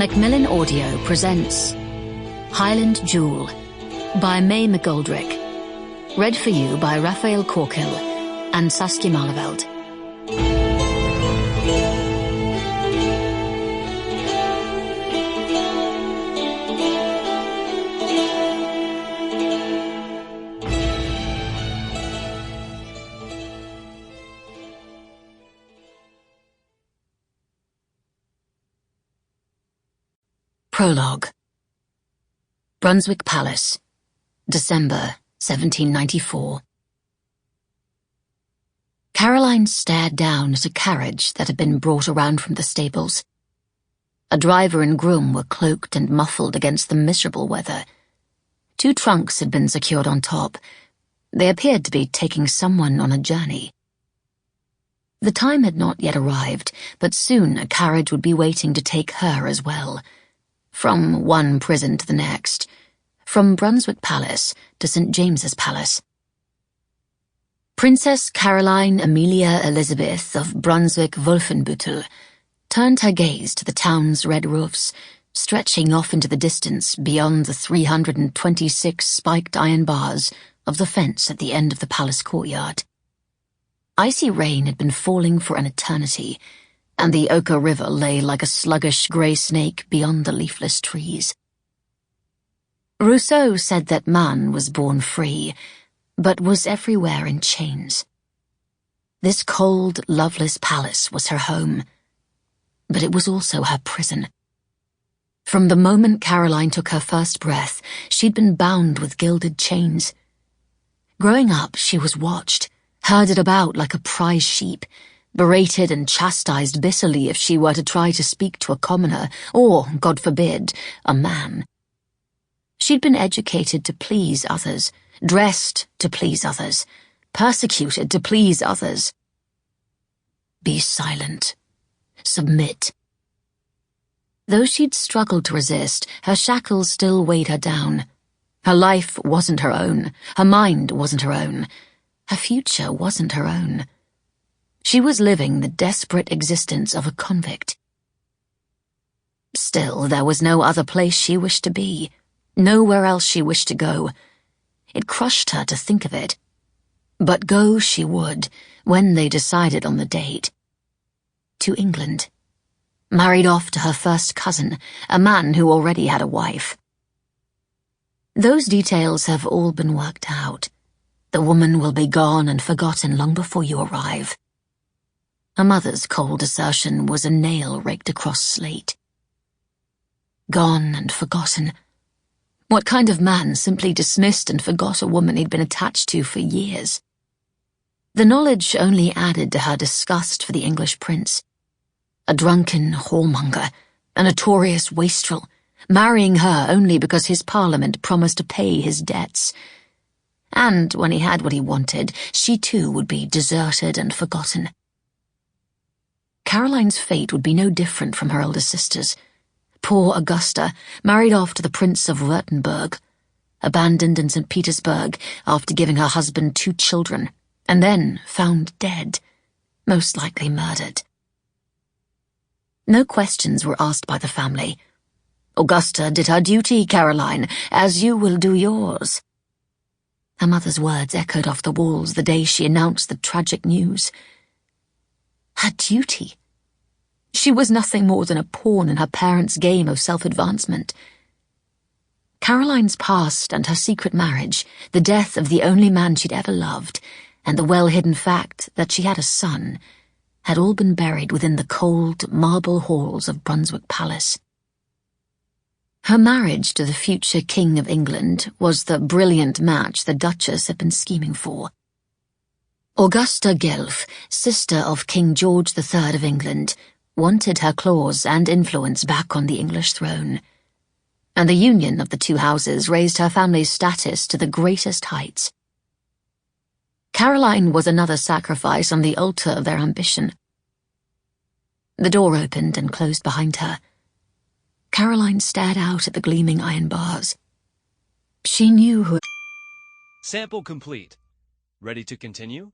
Macmillan Audio presents Highland Jewel by Mcgoldrick. Read for you by Raphael Corkhill and Saskia Maarleveld. Prologue. Brunswick Palace, December 1794. Caroline stared down at a carriage that had been brought around from the stables. A driver and groom were cloaked and muffled against the miserable weather. 2 trunks had been secured on top. They appeared to be taking someone on a journey. The time had not yet arrived, but soon a carriage would be waiting to take her as well. From one prison to the next, from Brunswick Palace to St. James's Palace. Princess Caroline Amelia Elizabeth of Brunswick-Wolfenbüttel turned her gaze to the town's red roofs, stretching off into the distance beyond the 326 spiked iron bars of the fence at the end of the palace courtyard. Icy rain had been falling for an eternity, and the Oka River lay like a sluggish grey snake beyond the leafless trees. Rousseau said that man was born free, but was everywhere in chains. This cold, loveless palace was her home, but it was also her prison. From the moment Caroline took her first breath, she'd been bound with gilded chains. Growing up, she was watched, herded about like a prize sheep, berated and chastised bitterly if she were to try to speak to a commoner, or, God forbid, a man. She'd been educated to please others, dressed to please others, persecuted to please others. Be silent. Submit. Though she'd struggled to resist, her shackles still weighed her down. Her life wasn't her own. Her mind wasn't her own. Her future wasn't her own. She was living the desperate existence of a convict. Still, there was no other place she wished to be, nowhere else she wished to go. It crushed her to think of it. But go she would, when they decided on the date. To England. Married off to her first cousin, a man who already had a wife. Those details have all been worked out. The woman will be gone and forgotten long before you arrive. Her mother's cold assertion was a nail raked across slate. Gone and forgotten. What kind of man simply dismissed and forgot a woman he'd been attached to for years? The knowledge only added to her disgust for the English prince. A drunken whoremonger, a notorious wastrel, marrying her only because his parliament promised to pay his debts. And when he had what he wanted, she too would be deserted and forgotten. Caroline's fate would be no different from her elder sister's. Poor Augusta, married off to the Prince of Württemberg, abandoned in St. Petersburg after giving her husband 2 children, and then found dead, most likely murdered. No questions were asked by the family. Augusta did her duty, Caroline, as you will do yours. Her mother's words echoed off the walls the day she announced the tragic news. Her duty? She was nothing more than a pawn in her parents' game of self-advancement. Caroline's past and her secret marriage, the death of the only man she'd ever loved, and the well-hidden fact that she had a son, had all been buried within the cold marble halls of Brunswick Palace. Her marriage to the future King of England was the brilliant match the Duchess had been scheming for. Augusta Guelph, sister of King George III of England, wanted her claws and influence back on the English throne, and the union of the 2 houses raised her family's status to the greatest heights. Caroline was another sacrifice on the altar of their ambition. The door opened and closed behind her. Caroline stared out at the gleaming iron bars. She knew who... Sample complete. Ready to continue?